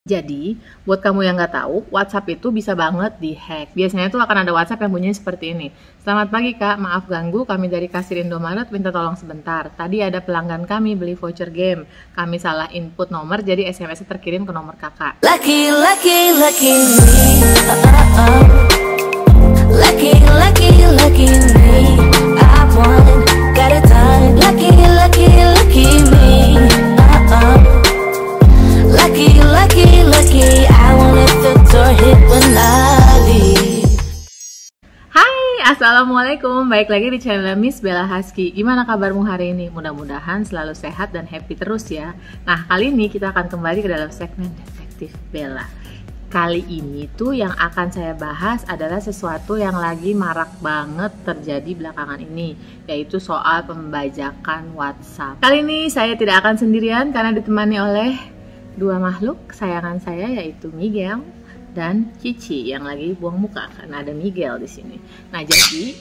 Jadi, buat kamu yang nggak tahu, WhatsApp itu bisa banget di-hack. Biasanya tuh akan ada WhatsApp yang bunyinya seperti ini. Selamat pagi Kak, maaf ganggu, kami dari kasir Indomaret minta tolong sebentar. Tadi ada pelanggan kami beli voucher game. Kami salah input nomor, jadi SMS-nya terkirim ke nomor kakak. Lucky, lucky, lucky me. Lucky, lucky, lucky me. I won, got it done. Lucky, lucky, lucky me. Lucky, lucky, lucky, I won't let the door hit when I leave. Hai, Assalamualaikum. Baik lagi di channel Miss Bella Husky. Gimana kabarmu hari ini? Mudah-mudahan selalu sehat dan happy terus ya. Nah, kali ini kita akan kembali ke dalam segmen Detektif Bella. Kali ini tuh yang akan saya bahas adalah sesuatu yang lagi marak banget terjadi belakangan ini, yaitu soal pembajakan WhatsApp. Kali ini saya tidak akan sendirian karena ditemani oleh dua makhluk kesayangan saya, yaitu Miguel dan Cici yang lagi buang muka karena ada Miguel di sini. Nah, jadi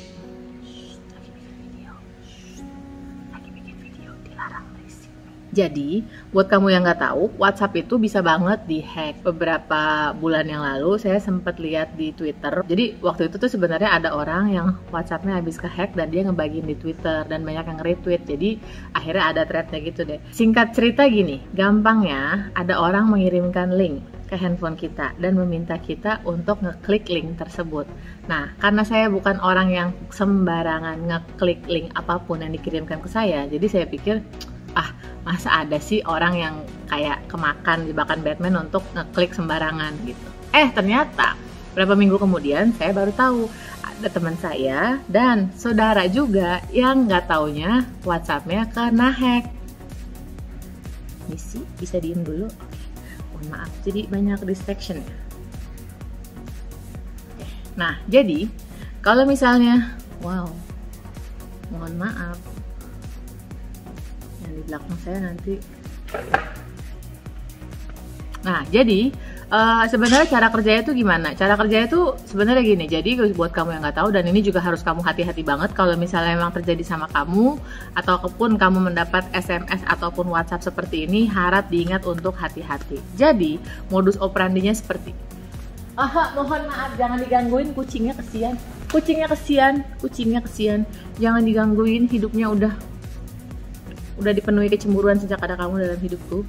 lagi bikin video dilarang berisik. Jadi, buat kamu yang nggak tahu, WhatsApp itu bisa banget di-hack. Beberapa bulan yang lalu saya sempat lihat di Twitter. Jadi, waktu itu tuh sebenarnya ada orang yang WhatsApp-nya habis ke-hack dan dia ngebagiin di Twitter dan banyak yang retweet. Jadi, akhirnya ada thread-nya gitu deh. Singkat cerita gini, gampangnya ada orang mengirimkan link ke handphone kita dan meminta kita untuk ngeklik link tersebut. Nah, karena saya bukan orang yang sembarangan ngeklik link apapun yang dikirimkan ke saya, jadi saya pikir, masa ada sih orang yang kayak kemakan jebakan Batman untuk ngeklik sembarangan gitu. Ternyata beberapa minggu kemudian saya baru tahu ada teman saya dan saudara juga yang nggak taunya WhatsApp-nya kena hack. Misi, bisa diem dulu? Mohon maaf, jadi banyak distraction. Nah, jadi kalau misalnya, mohon maaf, yang di belakang saya nanti. Nah, jadi sebenarnya cara kerjanya itu gimana? Cara kerjanya itu sebenarnya gini. Jadi buat kamu yang nggak tahu, dan ini juga harus kamu hati-hati banget kalau misalnya memang terjadi sama kamu ataupun kamu mendapat SMS ataupun WhatsApp seperti ini, harap diingat untuk hati-hati. Jadi modus operandinya seperti, mohon maaf, jangan digangguin, kucingnya kesian, jangan digangguin, hidupnya udah dipenuhi kecemburuan sejak ada kamu dalam hidupku.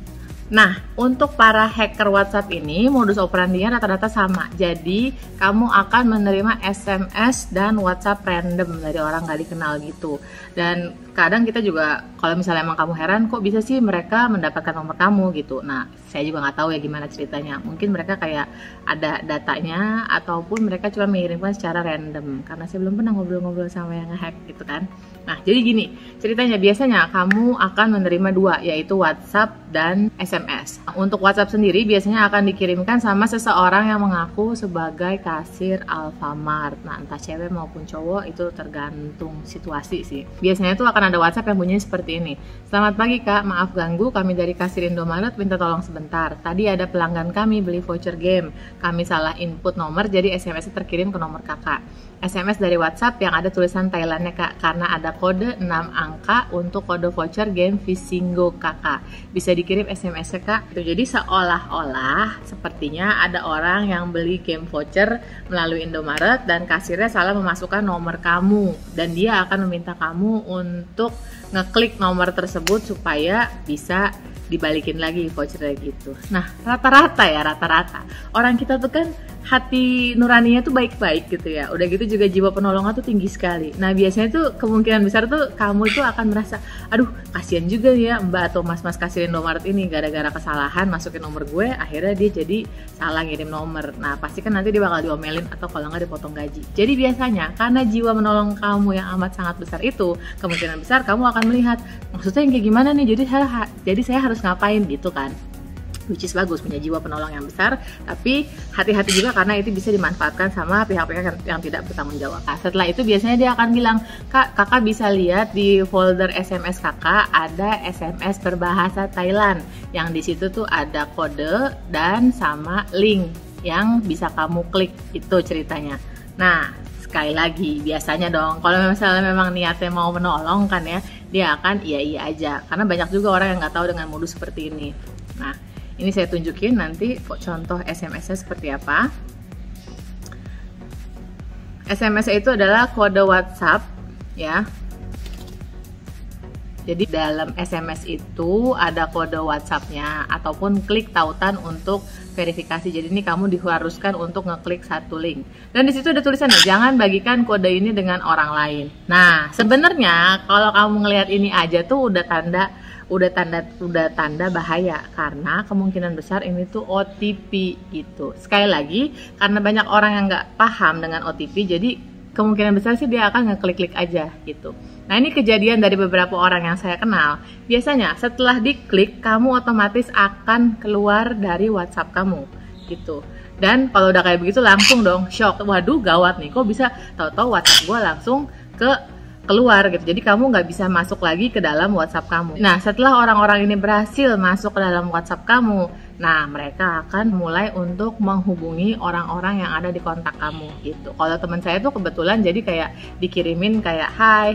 Nah, untuk para hacker WhatsApp ini, modus operandinya rata-rata sama. Jadi, kamu akan menerima SMS dan WhatsApp random dari orang gak dikenal gitu. Dan kadang kita juga, kalau misalnya emang kamu heran, kok bisa sih mereka mendapatkan nomor kamu gitu. Nah, saya juga nggak tahu ya gimana ceritanya. Mungkin mereka kayak ada datanya, ataupun mereka cuma mengirimkan secara random. Karena saya belum pernah ngobrol-ngobrol sama yang nge-hack gitu kan. Nah, jadi gini, ceritanya biasanya kamu akan menerima dua, yaitu WhatsApp dan SMS. Untuk WhatsApp sendiri biasanya akan dikirimkan sama seseorang yang mengaku sebagai kasir Alfamart. Nah, entah cewek maupun cowok, itu tergantung situasi sih. Biasanya tuh akan ada WhatsApp yang bunyinya seperti ini. Selamat pagi Kak, maaf ganggu, kami dari kasir Indomaret minta tolong sebentar. Tadi ada pelanggan kami beli voucher game. Kami salah input nomor, jadi SMS-nya terkirim ke nomor kakak. SMS dari WhatsApp yang ada tulisan Thailandnya Kak, karena ada kode 6 angka untuk kode voucher game Visingo kakak. Bisa dikirim SMS-nya Kak. Jadi seolah-olah sepertinya ada orang yang beli game voucher melalui Indomaret dan kasirnya salah memasukkan nomor kamu, dan dia akan meminta kamu untuk ngeklik nomor tersebut supaya bisa dibalikin lagi vouchernya gitu. Nah, rata-rata orang kita tuh kan hati nuraninya tuh baik-baik gitu ya. Udah gitu juga jiwa penolongan tuh tinggi sekali. Nah, biasanya tuh kemungkinan besar tuh kamu tuh akan merasa, aduh kasihan juga ya mbak atau mas-mas kasir Indomaret ini, gara-gara kesalahan masukin nomor gue, akhirnya dia jadi salah ngirim nomor. Nah, pasti kan nanti dia bakal diomelin atau kalau nggak dipotong gaji. Jadi biasanya karena jiwa menolong kamu yang amat sangat besar itu, kemungkinan besar kamu akan melihat, maksudnya yang kayak gimana nih, jadi saya harus ngapain gitu kan. Which is bagus, punya jiwa penolong yang besar, tapi hati-hati juga karena itu bisa dimanfaatkan sama pihak-pihak yang tidak bertanggung jawab. Nah, setelah itu biasanya dia akan bilang, kakak bisa lihat di folder SMS kakak ada SMS berbahasa Thailand, yang di situ tuh ada kode dan sama link yang bisa kamu klik, itu ceritanya. Nah, sekali lagi, biasanya dong, kalau misalnya memang niatnya mau menolong kan ya, dia akan iya aja, karena banyak juga orang yang nggak tahu dengan modus seperti ini. Nah, Ini saya tunjukin nanti contoh SMS-nya seperti apa. SMS itu adalah kode WhatsApp ya. Jadi dalam SMS itu ada kode WhatsApp-nya ataupun klik tautan untuk verifikasi. Jadi ini kamu diharuskan untuk ngeklik satu link. Dan di situ ada tulisannya, jangan bagikan kode ini dengan orang lain. Nah, sebenarnya kalau kamu ngelihat ini aja tuh udah tanda bahaya, karena kemungkinan besar ini tuh OTP gitu. Sekali lagi, karena banyak orang yang nggak paham dengan OTP, jadi kemungkinan besar sih dia akan ngeklik-klik aja gitu. Nah, ini kejadian dari beberapa orang yang saya kenal. Biasanya setelah diklik, kamu otomatis akan keluar dari WhatsApp kamu gitu. Dan kalau udah kayak begitu langsung dong shock. Waduh, gawat nih, kok bisa tahu-tahu WhatsApp gue langsung keluar gitu. Jadi kamu nggak bisa masuk lagi ke dalam WhatsApp kamu. Nah, setelah orang-orang ini berhasil masuk ke dalam WhatsApp kamu, nah mereka akan mulai untuk menghubungi orang-orang yang ada di kontak kamu gitu. Kalau teman saya tuh kebetulan jadi kayak dikirimin kayak hai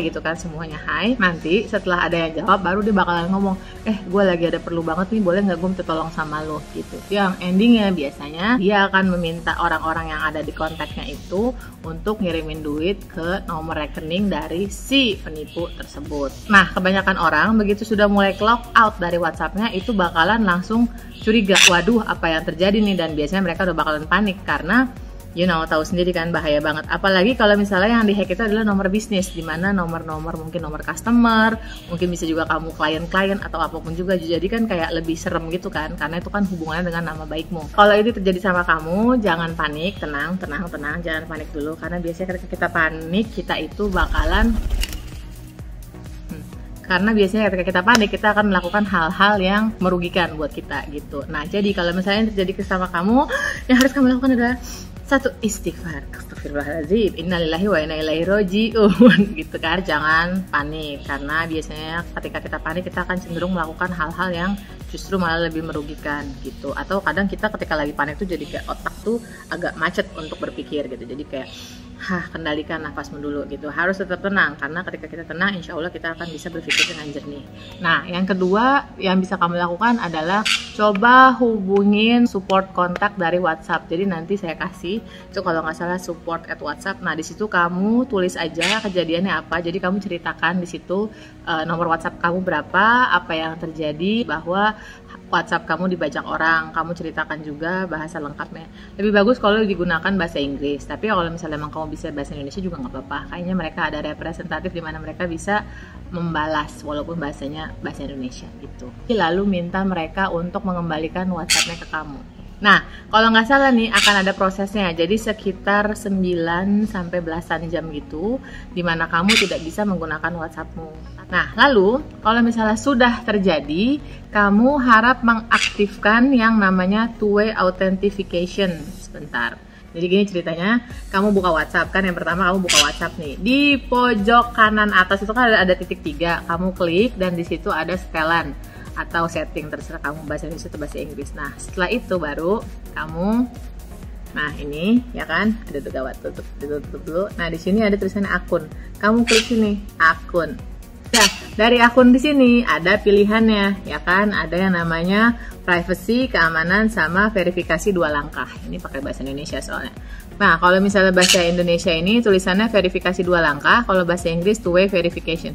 gitu kan, semuanya hai. Nanti setelah ada yang jawab baru dia bakalan ngomong, gue lagi ada perlu banget nih, boleh nggak gue minta tolong sama lo gitu. Yang endingnya biasanya dia akan meminta orang-orang yang ada di kontaknya itu untuk ngirimin duit ke nomor rekening dari si penipu tersebut. Nah, kebanyakan orang begitu sudah mulai clock out dari WhatsApp-nya itu bakalan langsung curiga, waduh apa yang terjadi nih, dan biasanya mereka udah bakalan panik karena tahu sendiri kan bahaya banget. Apalagi kalau misalnya yang dihack itu adalah nomor bisnis, dimana nomor-nomor mungkin nomor customer, mungkin bisa juga kamu klien-klien atau apapun juga, jadi kan kayak lebih serem gitu kan, karena itu kan hubungannya dengan nama baikmu. Kalau itu terjadi sama kamu, jangan panik, tenang, jangan panik dulu, karena biasanya ketika kita panik kita itu bakalan karena biasanya ketika kita panik, kita akan melakukan hal-hal yang merugikan buat kita gitu. Nah, jadi kalau misalnya terjadi sama kamu, yang harus kamu lakukan adalah satu, istighfar. Astagfirullahaladzim, innalillahi wa inna ilaihi raji'un gitu kan. Jangan panik, karena biasanya ketika kita panik kita akan cenderung melakukan hal-hal yang justru malah lebih merugikan gitu. Atau kadang kita ketika lagi panik tuh jadi kayak otak tuh agak macet untuk berpikir gitu. Jadi kayak kendalikan nafasmu dulu gitu. Harus tetap tenang, karena ketika kita tenang insya Allah kita akan bisa berpikir dengan jernih. Nah, yang kedua yang bisa kamu lakukan adalah coba hubungin support kontak dari WhatsApp. Jadi nanti saya kasih itu kalau nggak salah support at WhatsApp. Nah, di situ kamu tulis aja kejadiannya apa. Jadi kamu ceritakan di situ nomor WhatsApp kamu berapa, apa yang terjadi, bahwa WhatsApp kamu dibajak orang, kamu ceritakan juga bahasa lengkapnya. Lebih bagus kalau digunakan bahasa Inggris, tapi kalau misalnya memang kamu bisa bahasa Indonesia juga nggak apa-apa. Kayaknya mereka ada representatif di mana mereka bisa membalas walaupun bahasanya bahasa Indonesia gitu. Lalu minta mereka untuk mengembalikan WhatsApp-nya ke kamu. Nah, kalau nggak salah nih akan ada prosesnya, jadi sekitar 9 sampai belasan jam gitu, dimana kamu tidak bisa menggunakan WhatsApp-mu. Nah, lalu kalau misalnya sudah terjadi, kamu harap mengaktifkan yang namanya two-way authentication. Sebentar. Jadi gini ceritanya, kamu buka WhatsApp kan, yang pertama kamu buka WhatsApp nih, di pojok kanan atas itu kan ada titik 3, kamu klik dan di situ ada setelan atau setting, terserah kamu bahasa Indonesia atau bahasa Inggris. Nah, setelah itu baru kamu, nah ini ya kan, ada tuh gawat, tutup dulu. Nah, di sini ada tulisannya akun. Kamu klik sini, akun. Nah, dari akun di sini ada pilihannya, ya kan? Ada yang namanya privacy, keamanan, sama verifikasi 2 langkah. Ini pakai bahasa Indonesia soalnya. Nah, kalau misalnya bahasa Indonesia ini tulisannya verifikasi 2 langkah, kalau bahasa Inggris two-way verification.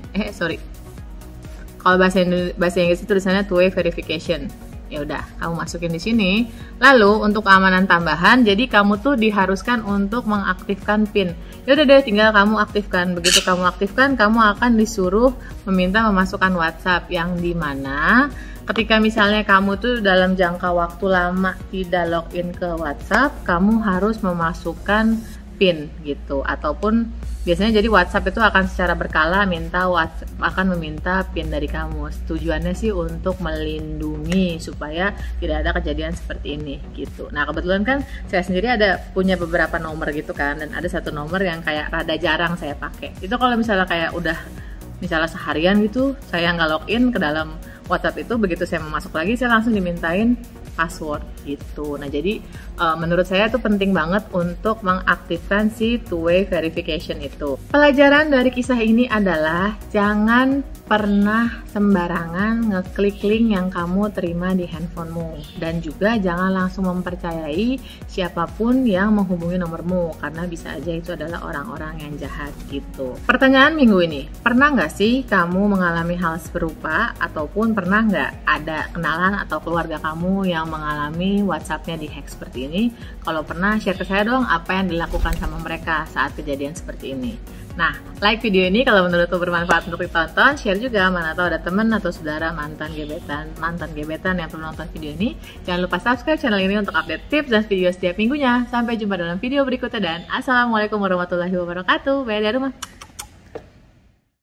Kalau bahasa Inggris itu tulisannya two-way verification. Ya udah, kamu masukin di sini. Lalu untuk keamanan tambahan, jadi kamu tuh diharuskan untuk mengaktifkan PIN. Ya udah deh, tinggal kamu aktifkan. Begitu kamu aktifkan, kamu akan disuruh meminta memasukkan WhatsApp, yang dimana ketika misalnya kamu tuh dalam jangka waktu lama tidak login ke WhatsApp, kamu harus memasukkan PIN gitu, ataupun biasanya jadi WhatsApp itu akan secara berkala akan meminta PIN dari kamu. Tujuannya sih untuk melindungi supaya tidak ada kejadian seperti ini gitu. Nah, kebetulan kan saya sendiri punya beberapa nomor gitu kan, dan ada satu nomor yang kayak rada jarang saya pakai. Itu kalau misalnya kayak udah misalnya seharian gitu saya nggak login ke dalam WhatsApp itu, begitu saya mau masuk lagi saya langsung dimintain password gitu. Nah, jadi menurut saya itu penting banget untuk mengaktifkan si two-way verification itu. Pelajaran dari kisah ini adalah jangan pernah sembarangan ngeklik link yang kamu terima di handphonemu. Dan juga jangan langsung mempercayai siapapun yang menghubungi nomormu, karena bisa aja itu adalah orang-orang yang jahat gitu. Pertanyaan minggu ini, pernah nggak sih kamu mengalami hal serupa? Ataupun pernah nggak ada kenalan atau keluarga kamu yang mengalami WhatsApp-nya dihack seperti ini? Kalau pernah, share ke saya dong apa yang dilakukan sama mereka saat kejadian seperti ini. Nah, like video ini kalau menurutmu bermanfaat untuk ditonton, share juga, mana tahu ada teman atau saudara mantan gebetan yang perlu nonton video ini. Jangan lupa subscribe channel ini untuk update tips dan video setiap minggunya. Sampai jumpa dalam video berikutnya dan assalamualaikum warahmatullahi wabarakatuh. Bye dari rumah.